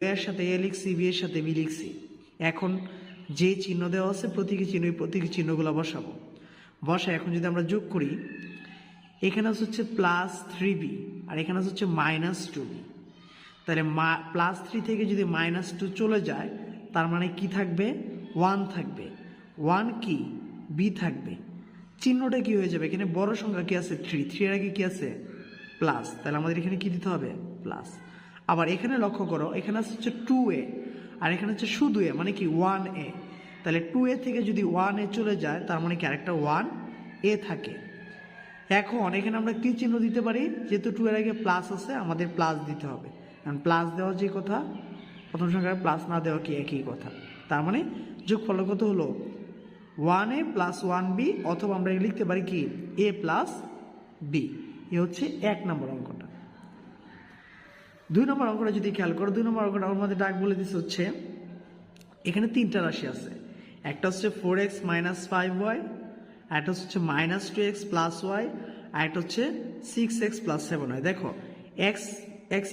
এর সাথে এ লিখছি, বি এর সাথে বি লিখছি। এখন যে চিহ্ন দেওয়া আছে প্রতীকী চিহ্নগুলো বসাবো। এখন যদি আমরা যোগ করি, এখানে হচ্ছে +3b আর এখানে হচ্ছে -2b। তাহলে +3 থেকে যদি -2 চলে যায় তার মানে কি থাকবে? 1 থাকবে। 1 কি? বি থাকবে। চিহ্নটা কি হয়ে যাবে? এখানে বড় সংখ্যা কি আছে? 3 এর আগে কি আছে? প্লাস। তাহলে আমাদের এখানে কি দিতে হবে? প্লাস। আবার এখানে লক্ষ্য করো, এখানে হচ্ছে 2a আর এখানে হচ্ছে শুধু এ, মানে কি 1a। তাহলে 2a থেকে যদি 1a চলে যায় তার মানে কি আরেকটা 1a থাকে। এখন এখানে আমরা কি চিহ্ন দিতে পারি? যেহেতু 2 এর আগে প্লাস আছে আমাদের প্লাস দিতে হবে। কারণ প্লাস দেওয়া যে কথা, প্রথম সংখ্যার প্লাস না দেওয়া কি একই কথা। তার মানে যোগফল কত হলো? 1a + 1b, অথবা আমরা লিখতে পারি কি a + b। এ হচ্ছে 1 নম্বর অঙ্কটা। 2 নম্বর অঙ্কটা যদি খেয়াল করো, 2 নম্বর অঙ্কটা আমাদের ডাক বলে দিচ্ছে হচ্ছে এখানে 3টা রাশি আছে। একটা হচ্ছে 4x - 5y, একটা হচ্ছে -2x + y, আর একটা হচ্ছে 6x + 7y। দেখো x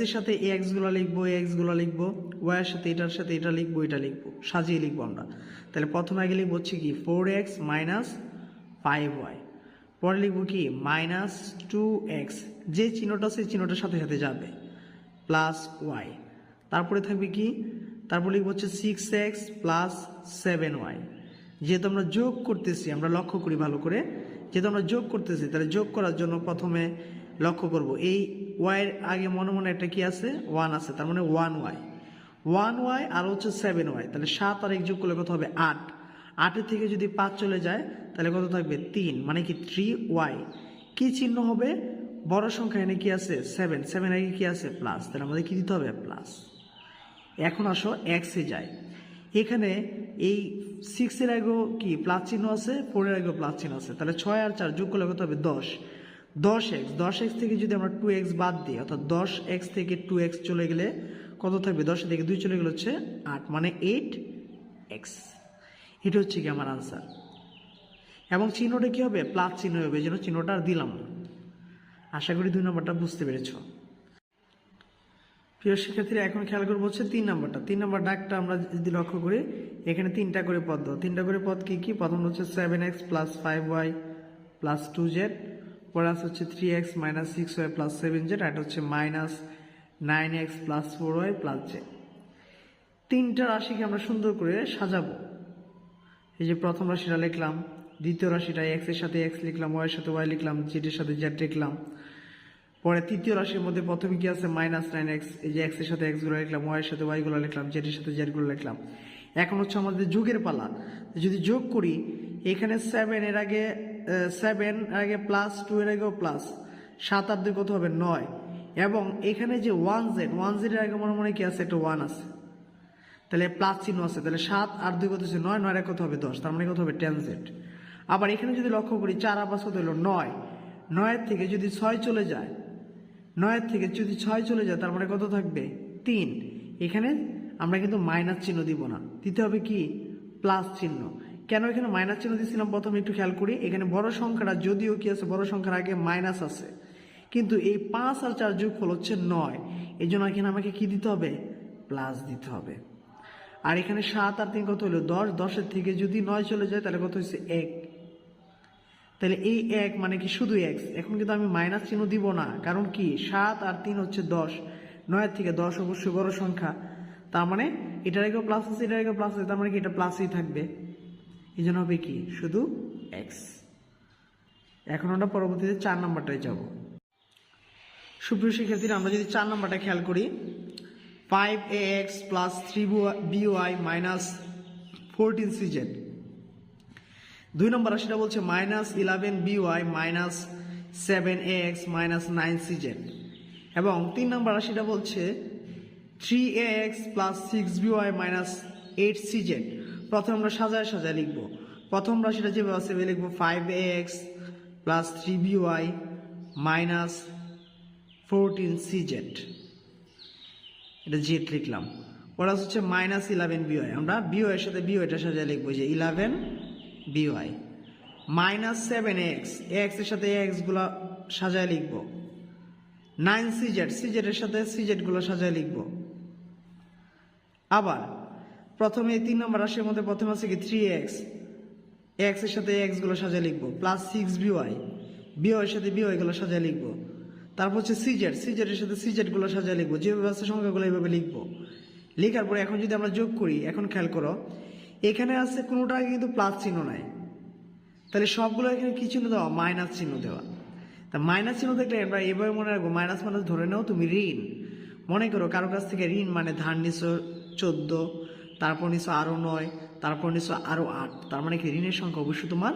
এর সাথে x গুলো লিখবো, x গুলো লিখবো, y এর সাথে এটা লিখবো, এটা লিখবো, সাজিয়ে লিখবো আমরা। তাহলে প্রথমে আগে লিখবো হচ্ছে কি 4x - 5y, পরে লিখবো কি -2x, যে চিহ্নটা সেই চিহ্নটার সাথে সাথে যাবে, +y। তারপরে থাকবে কি? তারপর লিখবো হচ্ছে 6x + 7y। যেহেতু আমরা যোগ করতেছি, আমরা লক্ষ্য করি ভালো করে, যেহেতু আমরা যোগ করতেছি তাহলে যোগ করার জন্য প্রথমে লক্ষ্য করব এই y এর আগে মনে মনে একটা কি আছে? 1 আছে, তার মানে 1y আর হচ্ছে 7y। তাহলে 7 আর 1 যোগ করলে কত হবে? 8। 8 থেকে যদি 5 চলে যায় তাহলে কত থাকবে? 3, মানে কি 3y। কি চিহ্ন হবে? বড় সংখ্যা এনে কি আছে? 7 আগে কি আছে? প্লাস। তাহলে আমাদের কি দিতে হবে? প্লাস। এখন আসো x এ যায়। এখানে এই 6 এর আগেও কি প্লাস চিহ্ন আছে, 4 এর আগেও প্লাস চিহ্ন আছে। তাহলে 6 আর 4 যোগ করলে কত হবে? 10x থেকে যদি আমরা 2x বাদ দিই, অর্থাৎ 10x থেকে 2x চলে গেলে কত থাকবে? 10 থেকে 2 চলে গেলে হচ্ছে 8, মানে 8x। এটা হচ্ছে কি আমার আনসার। এবং চিহ্নটা কি হবে? প্লাস চিহ্ন হবে, এই জন্য চিহ্নটা আর দিলাম না। আশা করি 2 নম্বরটা বুঝতে পেরেছ। প্রিয় শিক্ষার্থীরা, এখন খেয়াল করবো হচ্ছে 3 নম্বরটা। 3 নম্বর ডাকটা আমরা যদি লক্ষ্য করি, এখানে 3টা করে পদ দাও। 3টা করে পদ কি কি? প্রথম হচ্ছে 7x + 5y + 2z, পরে আছে হচ্ছে 3x - 6y + 7z, আর এটা হচ্ছে -9x + 4y + z। 3টা রাশিকে আমরা সুন্দর করে সাজাবো। এই যে প্রথম রাশিটা লিখলাম, দ্বিতীয় রাশিটা x এর সাথে x লিখলাম, y এর সাথে y লিখলাম, z এর সাথে z লিখলাম। পরে তৃতীয় রাশির মধ্যে প্রথমে কি আছে? -9x, এই যে x এর সাথে x গুলো লিখলাম, y এর সাথে y গুলো লিখলাম, z এর সাথে z গুলো লিখলাম। এখন হচ্ছে আমাদের যোগের পালা। যদি যোগ করি, এখানে 7 এর আগে প্লাস, 2 এর আগেও প্লাস, 7 আর 2 কত হবে? 9। এবং এখানে যে 1z এর আগে মনে মনে কি আছে? একটা 1 আছে, তাহলে প্লাস চিহ্ন আছে। তাহলে 7 আর 2 কত হচ্ছে? 9, 9 আর কত হবে? 10, তার মানে কত হবে? 10z। আবার এখানে যদি লক্ষ্য করি 4 আর 5 কত হলো? 9। 9 থেকে যদি 6 চলে যায়, 9 থেকে যদি 6 চলে যায় তার মানে কত থাকবে? 3। এখানে আমরা কিন্তু মাইনাস চিহ্ন দিব না, দিতে হবে কি? প্লাস চিহ্ন। কেন এখানে মাইনাস চিহ্ন দিয়েছিলাম প্রথমে একটু খেয়াল করি। এখানে বড় সংখ্যাটা যদিও কি আছে? বড় সংখ্যার আগে মাইনাস আছে, কিন্তু এই 5 আর 4 যোগফল হচ্ছে 9, এই জন্য এখানে আমাকে কি দিতে হবে? প্লাস দিতে হবে। আর এখানে 7 আর 3 কত হলো? 10। 10 থেকে যদি 9 চলে যায় তাহলে কত হচ্ছে? 1। তাহলে এই 1 মানে কি? শুধু x। এখন কিন্তু আমি মাইনাস চিহ্ন দিব না, কারণ কি? 7 আর 3 হচ্ছে 10, 9 থেকে 10 অবশ্যই বড় সংখ্যা, তার মানে এটার আগেও প্লাস আছে, এটার আগেও প্লাস আছে, তার মানে কি এটা প্লাসই থাকবে। এই জন্য হবে কি? শুধু x। এখন আমরা পরবর্তীতে 4 নম্বরটায় যাব। সুপ্রিয় শিক্ষার্থীরা, আমরা যদি 4 নম্বরটা খেয়াল করি, 5ax + 3by - 14cz। 2 নম্বর রাশিটা বলছে -11by - 7ax - 9cz। এবং 3 নম্বর রাশিটা বলছে 3ax + 6by - 8cz। প্রথমে আমরা সাজায় লিখবো। প্রথম রাশিটা যেভাবে আছে লিখবো 5ax + 3by - 14cz, এটা z লিখলাম। ওরা হচ্ছে -11by, আমরা by এর সাথে by এটা সাজায় লিখবো, যে 11by -7x, x এর সাথে x গুলা সাজায় লিখবো, 9cz, cz এর সাথে cz গুলো সাজায় লিখবো, আবার প্রথমে 3 নম্বর রাশির মধ্যে প্রথমে আছে কি 3x, এক্স এর সাথে এক্স গুলো সাজিয়ে লিখবো, প্লাস 6by, by এর সাথে by গুলো সাজিয়ে লিখবো। তারপর হচ্ছে সিজেড, সিজেড এর সাথে সিজেড গুলো সাজিয়ে লিখবো, যেভাবে আছে সংখ্যাগুলো এইভাবে লিখবো। লেখার পরে এখন যদি আমরা যোগ করি, এখন খেয়াল করো এখানে আছে কোনোটা কিন্তু প্লাস চিহ্ন নাই, তাহলে সবগুলো এখানে কি চিহ্ন দেওয়া, মাইনাস চিহ্ন দেওয়া। তা মাইনাস চিহ্ন দেখলে আমরা এভাবে মনে রাখবো, মাইনাস মাইনাস ধরে নাও তুমি ঋণ। মনে করো কারো কাছ থেকে ঋণ মানে ধার নিছো 14, তারপর নিছো আরো 9, তারপর নিছো আরো 8, তার মানে কি ঋণের সংখ্যা অবশ্যই তোমার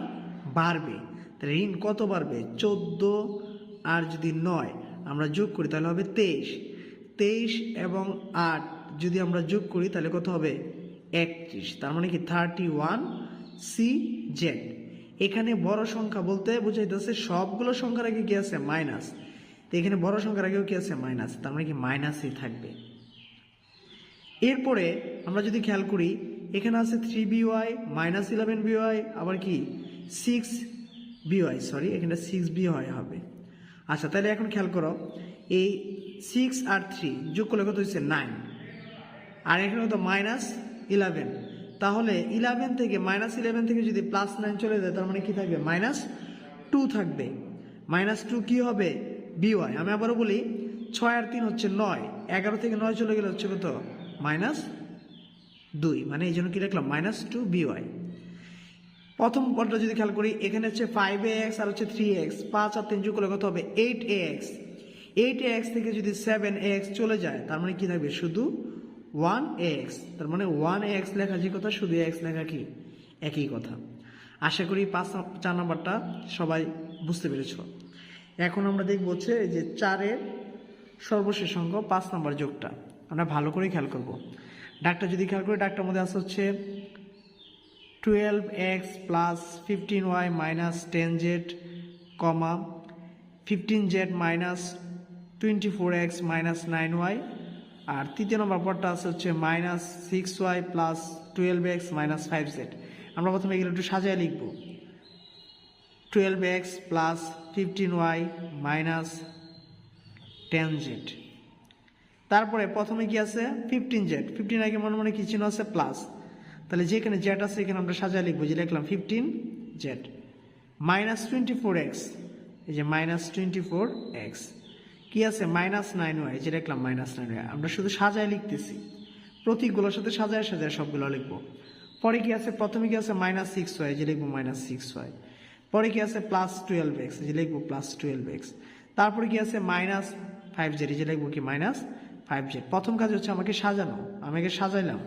বাড়বে। তাহলে ঋণ কত বাড়বে, 14 আর যদি 9 আমরা যোগ করি তাহলে হবে 23, 23 এবং 8 যদি আমরা যোগ করি তাহলে কত হবে 31, তার মানে কি 31CZ। এখানে বড় সংখ্যা বলতে বুঝাইতেছে সবগুলো সংখ্যার আগে কি আছে, মাইনাস। তো এখানে বড় সংখ্যার আগেও কি আছে, মাইনাস, তার মানে কি মাইনাসই থাকবে। এরপরে আমরা যদি খেয়াল করি এখানে আছে 3by, মাইনাস 11by, আবার কি 6by, সরি এখানে 6by হবে। আচ্ছা তাহলে এখন খেয়াল করো এই 6 আর 3 যোগ করলে কত হচ্ছে 9, আর এখানে কত মাইনাস 11, তাহলে 11 থেকে মাইনাস 11 থেকে যদি প্লাস 9 চলে যায় তার মানে কি থাকবে, -2 থাকবে। -2 কি হবে, by। আমি আবারও বলি 6 আর 3 হচ্ছে 9, 11 থেকে 9 চলে গেলে হচ্ছে কত, -2, মানে এই জন্য কি লিখলাম -2by। প্রথম পদটা যদি খেয়াল করি এখানে হচ্ছে 5ax আর হচ্ছে 3x, 5 আর 3 যোগ করলে কত হবে 8ax, 8ax থেকে যদি 7ax চলে যায় তার মানে কি থাকবে, শুধু 1ax, তার মানে 1ax লেখা যে কথা শুধু x লেখা কি একই কথা। আশা করি 4 নাম্বারটা সবাই বুঝতে পেরেছ। এখন আমরা দেখব হচ্ছে যে 4-এর সর্বশেষ অঙ্ক 5 নাম্বার যোগটা আমরা ভালো করে খেয়াল করব। ডাকটা যদি খেয়াল করি ডাকটার মধ্যে আছে হচ্ছে 12x plus 15y minus 10z, 15z minus 24x minus 9y, আর তৃতীয় নম্বর পদটা আছে হচ্ছে -6y plus 12x minus 5z। আমরা প্রথমে এগুলো একটু সাজায় লিখব, 12x plus 15y minus 10z। তারপরে প্রথমে কি আছে 15z, 15 আগে মনে মনে কি চিহ্ন আছে, প্লাস, তাহলে যেখানে z আছে এখানে আমরা সাজায় লিখবো, যে লিখলাম 15z মাইনাস 24x, এই যে -24x, কি আছে -9y, যে লিখলাম -9y। আমরা শুধু সাজায় লিখতেছি, প্রতীকগুলোর সাথে সাজায় সাজায় সবগুলো লিখবো। পরে কি আছে, প্রথমে কি আছে -6y, যে লিখবো -6y। পরে কি আছে +12x, যে লিখবো +12x। তারপরে কি আছে -5z, যে লিখবো কি -5z। প্রথম কাজ হচ্ছে আমাকে সাজানো, আমি আগে সাজাইলাম।